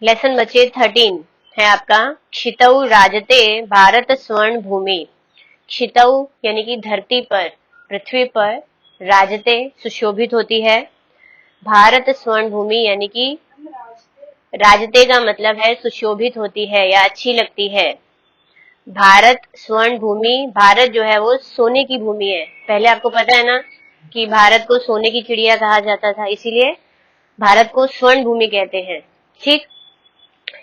Lesson बचे 13 है आपका क्षितौ राजते भारत स्वर्ण भूमि। क्षितौ यानी कि धरती पर, पृथ्वी पर, राजते सुशोभित होती है, भारत स्वर्ण भूमि यानी कि राजते का मतलब है सुशोभित होती है या अच्छी लगती है। भारत स्वर्ण भूमि, भारत जो है वो सोने की भूमि है। पहले आपको पता है ना कि भारत को सोने की चिड़िया कहा जाता था, इसीलिए भारत को स्वर्ण भूमि कहते हैं। ठीक,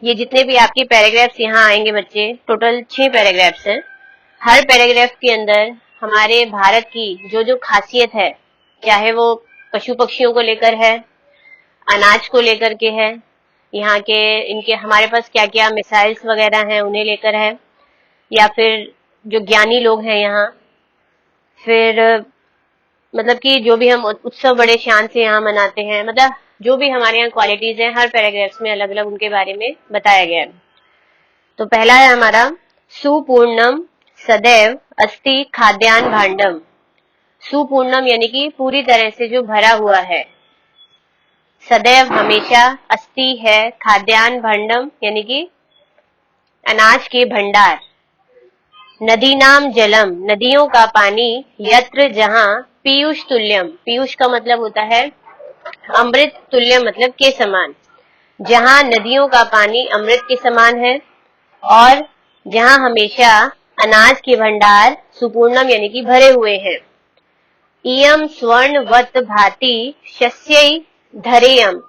ये जितने भी आपके पैराग्राफ्स यहाँ आएंगे बच्चे, टोटल 6 पैराग्राफ्स हैं। हर पैराग्राफ के अंदर हमारे भारत की जो जो खासियत है, चाहे वो पशु पक्षियों को लेकर है, अनाज को लेकर के है, यहाँ के इनके हमारे पास क्या क्या मिसाइल्स वगैरह हैं उन्हें लेकर है, या फिर जो ज्ञानी लोग हैं यहाँ, फिर मतलब कि जो भी हम उत्सव बड़े शान से यहाँ मनाते हैं, मतलब जो भी हमारे यहाँ क्वालिटीज हैं हर पैराग्राफ्स में अलग अलग उनके बारे में बताया गया है। तो पहला है हमारा सुपूर्णम सदैव अस्ति खाद्यान भांडम। सुपूर्णम यानी कि पूरी तरह से जो भरा हुआ है, सदैव हमेशा, अस्ति है, खाद्यान भांडम यानी कि अनाज के भंडार, नदी नाम जलम नदियों का पानी, यत्र जहां, पीयूष तुल्यम, पीयूष का मतलब होता है अमृत, तुल्यम मतलब के समान, जहां नदियों का पानी अमृत के समान है, और जहां हमेशा अनाज के भंडार सुपूर्णम यानी कि भरे हुए हैं। इयम स्वर्णवत भाति शस्यै धरेयम,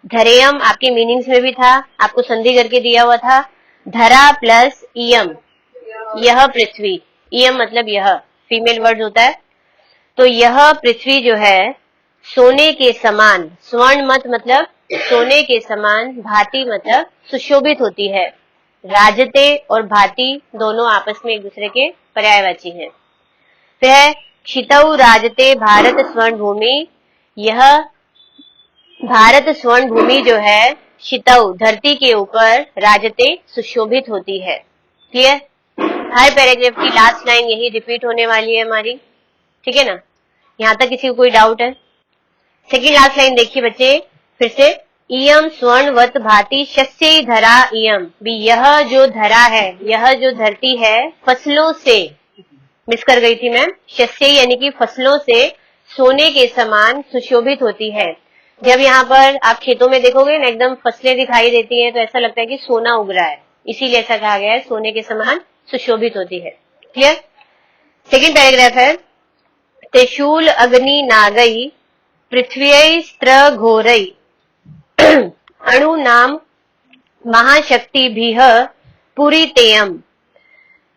धरेयम आपके मीनिंग्स में भी था, आपको संधि करके दिया हुआ था, धरा प्लस इयम, यह पृथ्वी, इयम मतलब यह फीमेल वर्ड होता है, तो यह पृथ्वी जो है सोने के समान, स्वर्ण मत मतलब सोने के समान, भांति मतलब सुशोभित होती है। राजते और भांति दोनों आपस में एक दूसरे के पर्यायवाची हैं। फिर क्षितौ राजते भारत स्वर्ण भूमि, यह भारत स्वर्ण भूमि जो है क्षितौ धरती के ऊपर, राजते सुशोभित होती है। क्लियर? हर पैराग्राफ की लास्ट लाइन यही रिपीट होने वाली है हमारी, ठीक है ना? यहां तक किसी को कोई डाउट है? सेकेंड लास्ट लाइन देखिए बच्चे फिर से, इयम स्वर्णवत भांति शस्यै धरा इयम, भी यह जो धरा है, यह जो धरती है फसलों से, मिस कर गई थी मैम, शस्यै यानी कि फसलों से सोने के समान सुशोभित होती है। जब यहाँ पर आप खेतों में देखोगे ना एकदम फसलें दिखाई देती हैं तो ऐसा लगता है कि सोना उग रहा है, इसीलिए ऐसा कहा गया है सोने के समान सुशोभित होती है। क्लियर? सेकेंड पैराग्राफ है, त्रिशूल अग्नि नागई पृथ्वी स्त्र घोरई अणु नाम महाशक्ति भीह पुरी तेयम।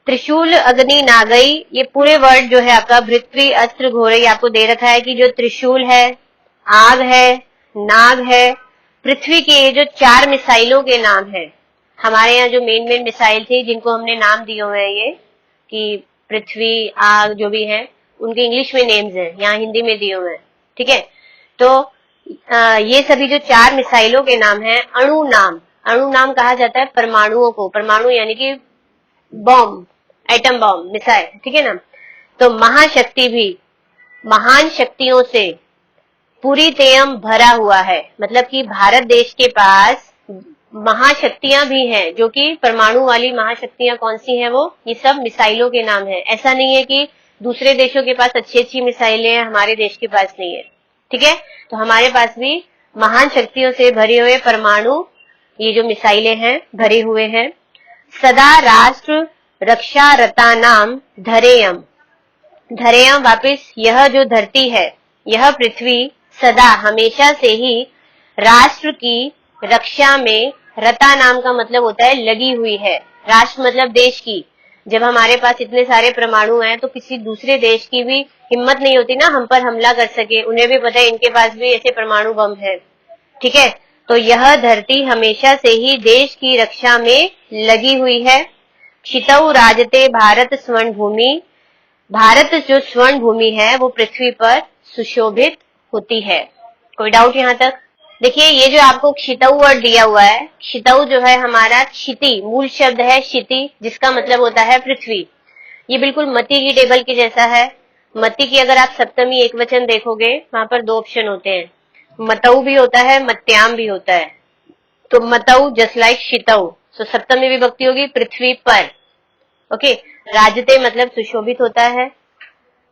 त्रिशूल अग्नि नागई, ये पूरे वर्ड जो है आपका पृथ्वी अस्त्र घोरई आपको दे रखा है कि जो त्रिशूल है, आग है, नाग है, पृथ्वी के ये जो 4 मिसाइलों के नाम है, हमारे यहाँ जो मेन मिसाइल थी जिनको हमने नाम दिए हुए हैं ये कि पृथ्वी, आग जो भी है उनके इंग्लिश में नेम्स हैं, यहाँ हिंदी में दिए हुए हैं, ठीक है? तो ये सभी जो 4 मिसाइलों के नाम हैं, अणु नाम, अणु नाम कहा जाता है परमाणुओं को, परमाणु यानी कि बॉम्ब, एटम बॉम्ब, मिसाइल, ठीक है ना? तो महाशक्ति भी, महान शक्तियों से, पूरी तेयम भरा हुआ है, मतलब कि भारत देश के पास महाशक्तियां भी हैं, जो कि परमाणु वाली महाशक्तियां कौन सी हैं वो, ये सब मिसाइलों के नाम है। ऐसा नहीं है कि दूसरे देशों के पास अच्छी अच्छी मिसाइलें हैं, हमारे देश के पास नहीं है, ठीक है? तो हमारे पास भी महान शक्तियों से भरे हुए परमाणु, ये जो मिसाइलें हैं भरे हुए हैं। सदा राष्ट्र रक्षा रता नाम धरेयम, धरेयम वापिस, यह जो धरती है, यह पृथ्वी सदा हमेशा से ही राष्ट्र की रक्षा में, रता नाम का मतलब होता है लगी हुई है, राष्ट्र मतलब देश की। जब हमारे पास इतने सारे परमाणु हैं तो किसी दूसरे देश की भी हिम्मत नहीं होती ना हम पर हमला कर सके, उन्हें भी पता है इनके पास भी ऐसे परमाणु बम है, ठीक है? तो यह धरती हमेशा से ही देश की रक्षा में लगी हुई है। क्षितौ राजते भारत स्वर्ण भूमि, भारत जो स्वर्ण भूमि है वो पृथ्वी पर सुशोभित होती है। कोई डाउट यहाँ तक? देखिए ये जो आपको क्षितौ वर्ड दिया हुआ है, क्षितौ जो है हमारा क्षिति, मूल शब्द है क्षिति, जिसका मतलब होता है पृथ्वी। ये बिल्कुल मति की टेबल के जैसा है। मति की अगर आप सप्तमी एक वचन देखोगे, वहां पर 2 ऑप्शन होते हैं, मतौ भी होता है, मत्याम भी होता है। तो मतौ जस्ट लाइक शितौ, सो सप्तमी विभक्ति होगी पृथ्वी पर। ओके, राजते मतलब सुशोभित होता है,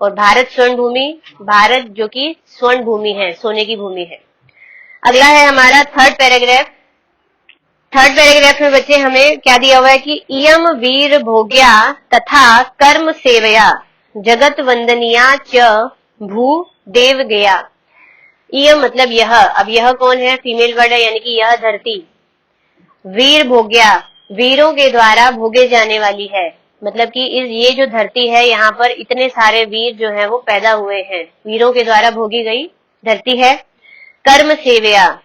और भारत स्वर्ण भूमि, भारत जो कि स्वर्ण भूमि है, सोने की भूमि है। अगला है हमारा थर्ड पैराग्राफ। थर्ड पैराग्राफ में बच्चे हमें क्या दिया हुआ है कि इयम वीर भोग्या तथा कर्म सेवया जगत वंदनिया च भू देव गया। इयम मतलब यह, अब यह कौन है, फीमेल वर्ड है, यानी कि यह धरती। वीर भोग्या, वीरों के द्वारा भोगे जाने वाली है, मतलब कि ये जो धरती है यहाँ पर इतने सारे वीर जो हैं वो पैदा हुए हैं, वीरों के द्वारा भोगी गई धरती है। कर्म सेवया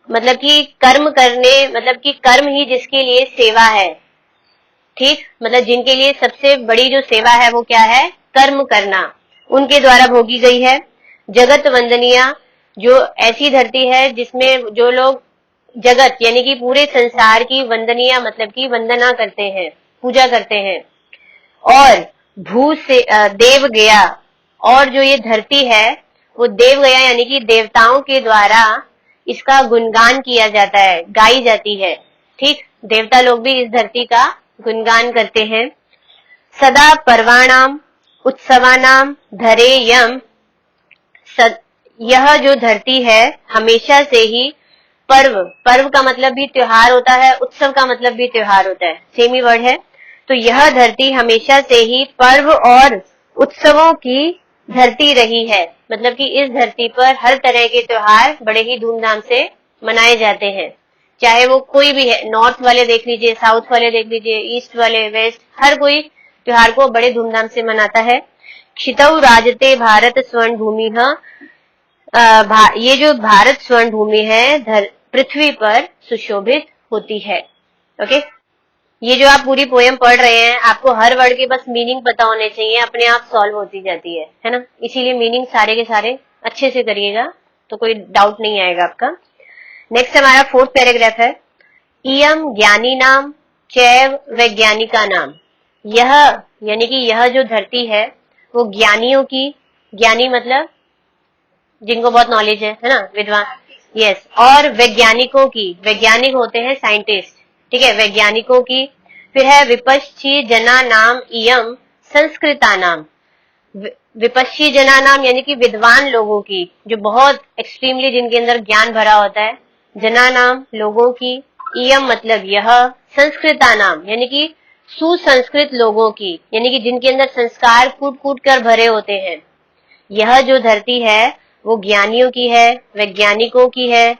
मतलब कि कर्म करने, मतलब कि कर्म ही जिसके लिए सेवा है, ठीक, मतलब जिनके लिए सबसे बड़ी जो सेवा है वो क्या है, कर्म करना, उनके द्वारा भोगी गई है। जगत वंदनिया, जो ऐसी धरती है जिसमें जो लोग जगत यानी कि पूरे संसार की वंदनिया मतलब की वंदना करते हैं, पूजा करते हैं। और भू से देव गया, और जो ये धरती है वो देव गया यानी कि देवताओं के द्वारा इसका गुणगान किया जाता है, गाई जाती है, ठीक, देवता लोग भी इस धरती का गुणगान करते हैं। सदा पर्वाणाम उत्सवानाम धरे यम, यह जो धरती है हमेशा से ही पर्व, पर्व का मतलब भी त्योहार होता है, उत्सव का मतलब भी त्योहार होता है, सेम ही वर्ड है। तो यह धरती हमेशा से ही पर्व और उत्सवों की धरती रही है, मतलब कि इस धरती पर हर तरह के त्योहार बड़े ही धूमधाम से मनाए जाते हैं, चाहे वो कोई भी है, नॉर्थ वाले देख लीजिए, साउथ वाले देख लीजिए, ईस्ट वाले, वेस्ट, हर कोई त्योहार को बड़े धूमधाम से मनाता है। क्षितौ राजते भारत स्वर्ण भूमि, ये जो भारत स्वर्ण भूमि है पृथ्वी पर सुशोभित होती है। ओके, ये जो आप पूरी पोयम पढ़ रहे हैं, आपको हर वर्ड के बस मीनिंग पता होने चाहिए, अपने आप सॉल्व होती जाती है ना, इसीलिए मीनिंग सारे के सारे अच्छे से करिएगा तो कोई डाउट नहीं आएगा आपका। नेक्स्ट हमारा फोर्थ पैराग्राफ है। इयम ज्ञानी नाम चैव वैज्ञानिका नाम, यह यानी कि यह जो धरती है वो ज्ञानियों की, ज्ञानी मतलब जिनको बहुत नॉलेज है ना, विद्वान, यस, और वैज्ञानिकों की, वैज्ञानिक होते हैं साइंटिस्ट, ठीक है, वैज्ञानिकों की। फिर है विपश्ची जना नाम इयम संस्कृता नाम, विपश्ची जना नाम यानी कि विद्वान लोगों की, जो बहुत एक्सट्रीमली जिनके अंदर ज्ञान भरा होता है, जना नाम लोगों की, इयम मतलब यह, संस्कृता नाम यानी कि सुसंस्कृत लोगों की, यानी कि जिनके अंदर संस्कार कूट कूट कर भरे होते हैं। यह जो धरती है वो ज्ञानियों की है, वैज्ञानिकों की है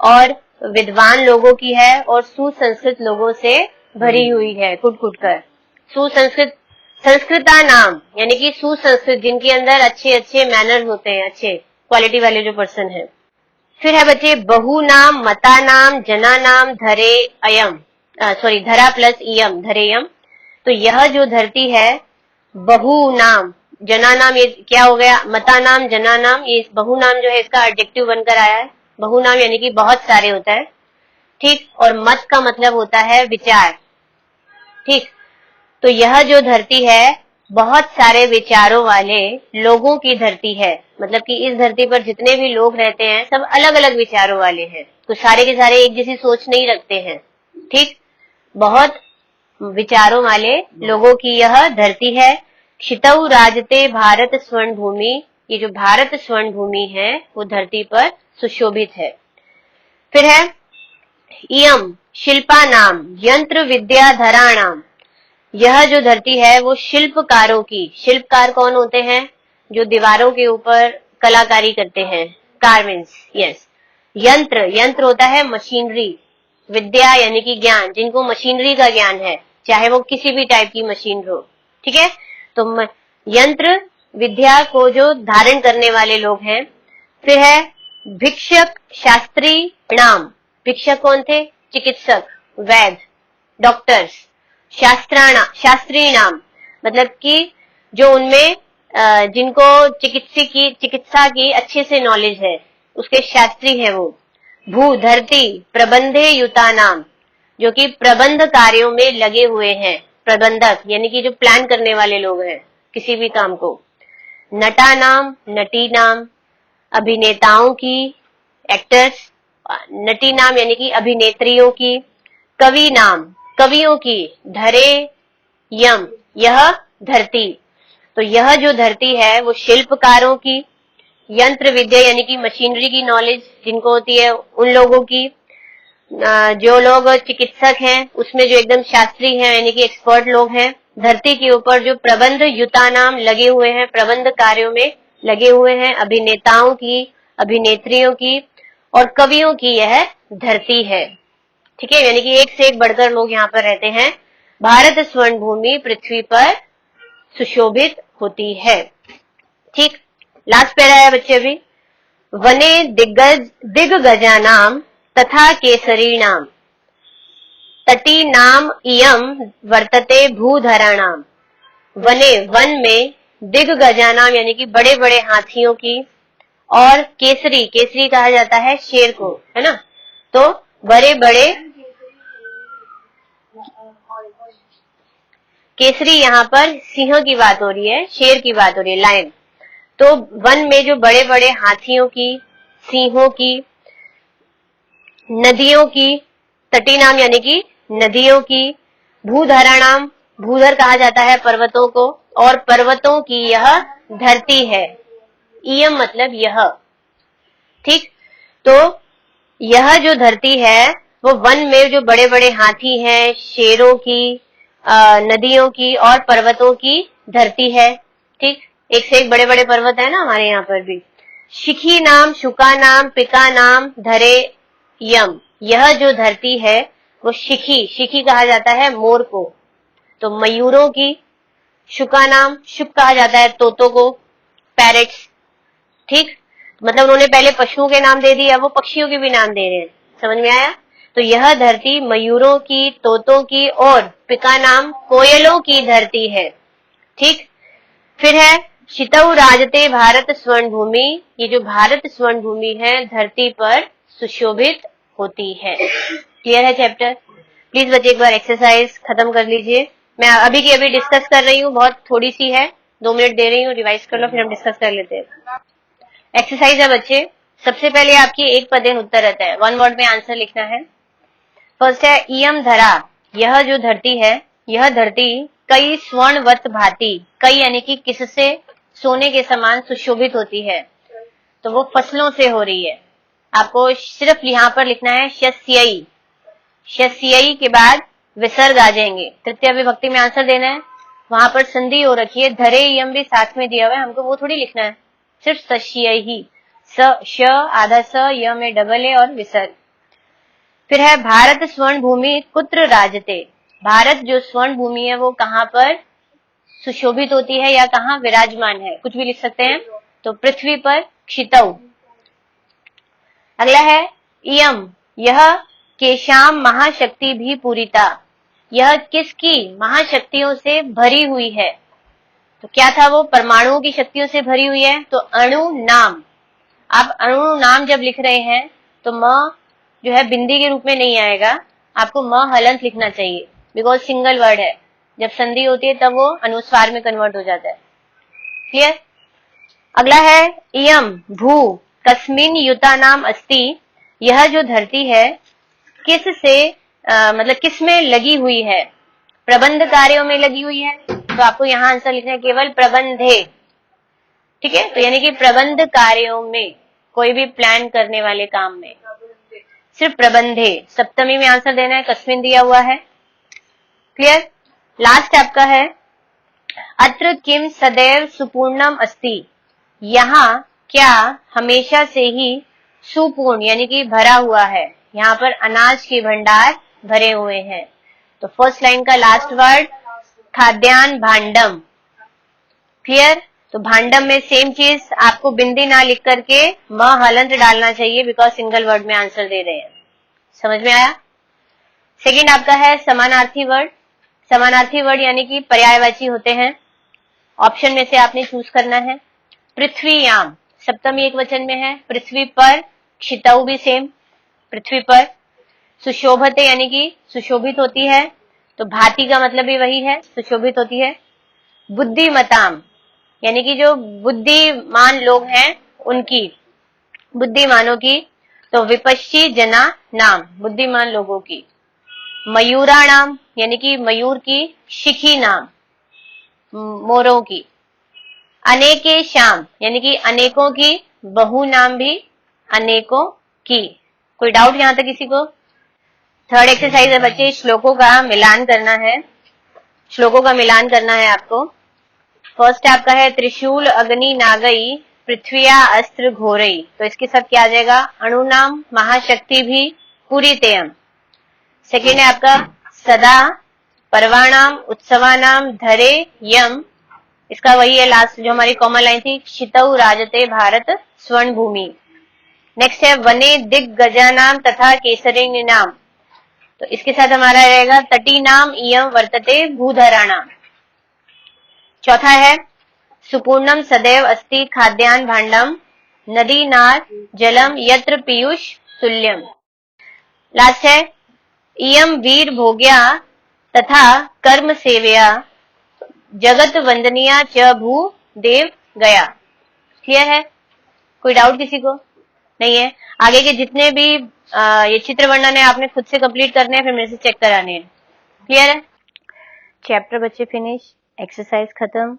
और विद्वान लोगों की है, और सुसंस्कृत लोगों से भरी हुई है कुट कुट कर। सुसंस्कृत, संस्कृता नाम यानी कि सुसंस्कृत, जिनके अंदर अच्छे अच्छे मैनर्स होते हैं, अच्छे क्वालिटी वाले जो पर्सन है। फिर है बच्चे बहु नाम मता नाम जना नाम धरे अयम, सॉरी धरा प्लस इयम धरेयम। तो यह जो धरती है बहु नाम, जना नाम, ये क्या हो गया, मता नाम जना नाम, ये बहु नाम जो है इसका एडजेक्टिव बनकर आया है। बहु नाम यानी कि बहुत सारे होता है, ठीक, और मत का मतलब होता है विचार, ठीक। तो यह जो धरती है बहुत सारे विचारों वाले लोगों की धरती है, मतलब कि इस धरती पर जितने भी लोग रहते हैं सब अलग अलग विचारों वाले हैं, तो सारे के सारे एक जैसी सोच नहीं रखते हैं, ठीक, बहुत विचारों वाले लोगों की यह धरती है। क्षितौ राजते भारत स्वर्ण भूमि, ये जो भारत स्वर्ण भूमि है वो धरती पर सुशोभित है। फिर है इयम शिल्पा नाम यंत्र विद्या धराणाम, यह जो धरती है वो शिल्पकारों की, शिल्पकार कौन होते हैं, जो दीवारों के ऊपर कलाकारी करते हैं, कार्विंग्स, यस। यंत्र, यंत्र होता है मशीनरी, विद्या यानी कि ज्ञान, जिनको मशीनरी का ज्ञान है, चाहे वो किसी भी टाइप की मशीन हो, ठीक है। तो यंत्र विद्या को जो धारण करने वाले लोग हैं। फिर है भिक्षक शास्त्री नाम, भिक्षक कौन थे, चिकित्सक, वैद्य, डॉक्टर्स। शास्त्री नाम मतलब कि जो उनमें जिनको चिकित्सा की अच्छे से नॉलेज है, उसके शास्त्री है वो। भू धरती प्रबंधे युता नाम, जो कि प्रबंध कार्यों में लगे हुए हैं, प्रबंधक यानी कि जो प्लान करने वाले लोग हैं किसी भी काम को। नटा नाम नटी नाम, अभिनेताओं की, एक्टर्स, नटी नाम यानी कि अभिनेत्रियों की, कवि नाम कवियों की, धरे यम यह धरती, तो यह जो धरती है वो शिल्पकारों की, यंत्र विद्या यानी कि मशीनरी की नॉलेज जिनको होती है उन लोगों की, जो लोग चिकित्सक हैं उसमें जो एकदम शास्त्री हैं यानी कि एक्सपर्ट लोग हैं, धरती के ऊपर जो प्रबंध युता नाम लगे हुए हैं, प्रबंध कार्यों में लगे हुए हैं, अभिनेताओं की, अभिनेत्रियों की और कवियों की यह धरती है। ठीक है, यानी कि एक से एक बढ़कर लोग यहाँ पर रहते हैं। भारत स्वर्ण भूमि पृथ्वी पर सुशोभित होती है। ठीक, लास्ट पैरा है बच्चे अभी, वने दिग्गजानाम तथा केसरीणाम तटी नाम इयम वर्तते भूधराणाम। वने वन में, दिग्गजानाम यानी कि बड़े बड़े हाथियों की, और केसरी, केसरी कहा जाता है शेर को, है ना, तो बड़े बड़े केसरी यहाँ पर सिंह की बात हो रही है, शेर की बात हो रही है, लायन। तो वन में जो बड़े बड़े हाथियों की, सिंहों की, नदियों की, तटी नाम यानी कि नदियों की, भूधरा नाम, भूधर कहा जाता है पर्वतों को, और पर्वतों की यह धरती है। इयम मतलब यह। ठीक, तो यह जो धरती है वो वन में जो बड़े बड़े हाथी हैं, शेरों की, नदियों की और पर्वतों की धरती है। ठीक, एक से एक बड़े बड़े पर्वत है ना हमारे यहाँ पर भी। शिखी नाम, शुका नाम, पिका नाम, धरे यम, यह जो धरती है वो शिखी, शिखी कहा जाता है मोर को, तो मयूरों की, शुका नाम, शुक कहा जाता है तोतों को, पैरेट्स। ठीक, मतलब उन्होंने पहले पशुओं के नाम दे दिए, अब वो पक्षियों के भी नाम दे रहे हैं, समझ में आया। तो यह धरती मयूरों की, तोतों की और पिका नाम कोयलों की धरती है। ठीक, फिर है शितौ राजते भारत स्वर्ण भूमि, ये जो भारत स्वर्ण भूमि है धरती पर सुशोभित होती है। क्लियर है चैप्टर? प्लीज बच्चे एक बार एक्सरसाइज खत्म कर लीजिए। मैं अभी की अभी डिस्कस कर रही हूँ, बहुत थोड़ी सी है, 2 मिनट दे रही हूँ, रिवाइज कर लो फिर हम डिस्कस कर लेते हैं। एक्सरसाइज है बच्चे, सबसे पहले आपकी एक पदेन उत्तर रहता है, 1 वर्ड में आंसर लिखना है। फर्स्ट है इयम धरा, यह जो धरती है, यह धरती कई स्वर्णवत भांति, कई यानी कि किससे, सोने के समान सुशोभित होती है, तो वो फसलों से हो रही है। आपको सिर्फ यहाँ पर लिखना है शस्यई, शस्यई के बाद विसर्ग आ जाएंगे, तृतीय विभक्ति में आंसर देना है। वहां पर संधि हो रखी है, धरे यम भी साथ में दिया हुआ है, हमको वो थोड़ी लिखना है, सिर्फ सस्यई, श आधा स, य में डबल ए और विसर्ग। फिर है भारत स्वर्ण भूमि कुत्र राजते, भारत जो स्वर्ण भूमि है वो कहाँ पर सुशोभित होती है या कहाँ विराजमान है, कुछ भी लिख सकते हैं, तो पृथ्वी पर, क्षितौ। अगला है इयम, यह केशाम महाशक्ति भी पूरिता, यह किसकी महाशक्तियों से भरी हुई है, तो क्या था वो, परमाणुओं की शक्तियों से भरी हुई है, तो अणु नाम। आप अणु नाम जब लिख रहे हैं तो म जो है बिंदी के रूप में नहीं आएगा, आपको म हलंत लिखना चाहिए, बिकॉज सिंगल वर्ड है, जब संधि होती है तब वो अनुस्वार में कन्वर्ट हो जाता है। क्लियर? अगला है इयम भू कस्मिन युता नाम अस्ति, यह जो धरती है किस से मतलब किस में लगी हुई है, प्रबंध कार्यों में लगी हुई है, तो आपको यहाँ आंसर लिखना है केवल प्रबंधे। ठीक है, तो यानी कि प्रबंध कार्यों में, कोई भी प्लान करने वाले काम में सिर्फ प्रबंधे, सप्तमी में आंसर देना है, कस्मिन दिया हुआ है। क्लियर? लास्ट आपका है अत्र किम सदैव सुपूर्णम अस्ति, यहाँ क्या हमेशा से ही सुपूर्ण यानी कि भरा हुआ है, यहाँ पर अनाज के भंडार भरे हुए हैं। तो फर्स्ट लाइन का लास्ट वर्ड खाद्यान्न भांडम। क्लियर? तो भांडम में सेम चीज, आपको बिंदी ना लिख करके म हलंत डालना चाहिए, बिकॉज सिंगल वर्ड में आंसर दे रहे हैं। समझ में आया? सेकंड आपका है समानार्थी वर्ड, समानार्थी वर्ड यानी कि पर्यायवाची होते हैं, ऑप्शन में से आपने चूज करना है। पृथ्वीयाम, सप्तमी एक वचन में है, पृथ्वी पर, क्षितौ भी सेम, पृथ्वी पर। सुशोभते यानी कि सुशोभित होती है, तो भांति का मतलब भी वही है, सुशोभित होती है। बुद्धिमताम यानी कि जो बुद्धिमान लोग हैं उनकी, बुद्धिमानों की, तो विपश्ची जना नाम, बुद्धिमान लोगों की। मयूराणाम यानी कि मयूर की, शिखी नाम, मोरों की। अनेके शाम यानी कि अनेकों की, बहु नाम भी अनेकों की। कोई डाउट यहां तक किसी को? थर्ड एक्सरसाइज है बच्चे, श्लोकों का मिलान करना है। श्लोकों का मिलान करना है आपको। फर्स्ट आपका है त्रिशूल अग्नि नागई पृथ्विया अस्त्र घोरई, तो इसके सब क्या आ जाएगा? अणुनाम महाशक्ति भी पूरी तेयम। सेकेंड है आपका सदा पर्वाणाम उत्सवानाम धरे यम, इसका वही है लास्ट जो हमारी कॉमन लाइन थी, क्षितौ राजते भारत स्वर्ण भूमि। नेक्स्ट है वने दिग्गजानाम तथा केसरिणी नाम, तो इसके साथ हमारा रहेगा तटी नाम इयम वर्तते भूधराणाम। चौथा है सुपूर्णम सदैव अस्ति खाद्यान भांडम नदी नार जलम यत्र पीयूष तुल्यम। लास्ट है इयम वीर भोग्या तथा कर्म सेवया जगत वंदनिया च भू देव गया। क्लियर है? कोई डाउट किसी को? नहीं है? आगे के जितने भी ये चित्र वर्णन है आपने खुद से कंप्लीट करने हैं, फिर मेरे से चेक कराने हैं। क्लियर है? चैप्टर बच्चे फिनिश, एक्सरसाइज खत्म,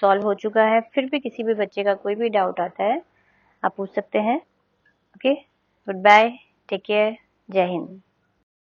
सॉल्व हो चुका है। फिर भी किसी भी बच्चे का कोई भी डाउट आता है आप पूछ सकते हैं। Okay, goodbye, take care, जय हिंद।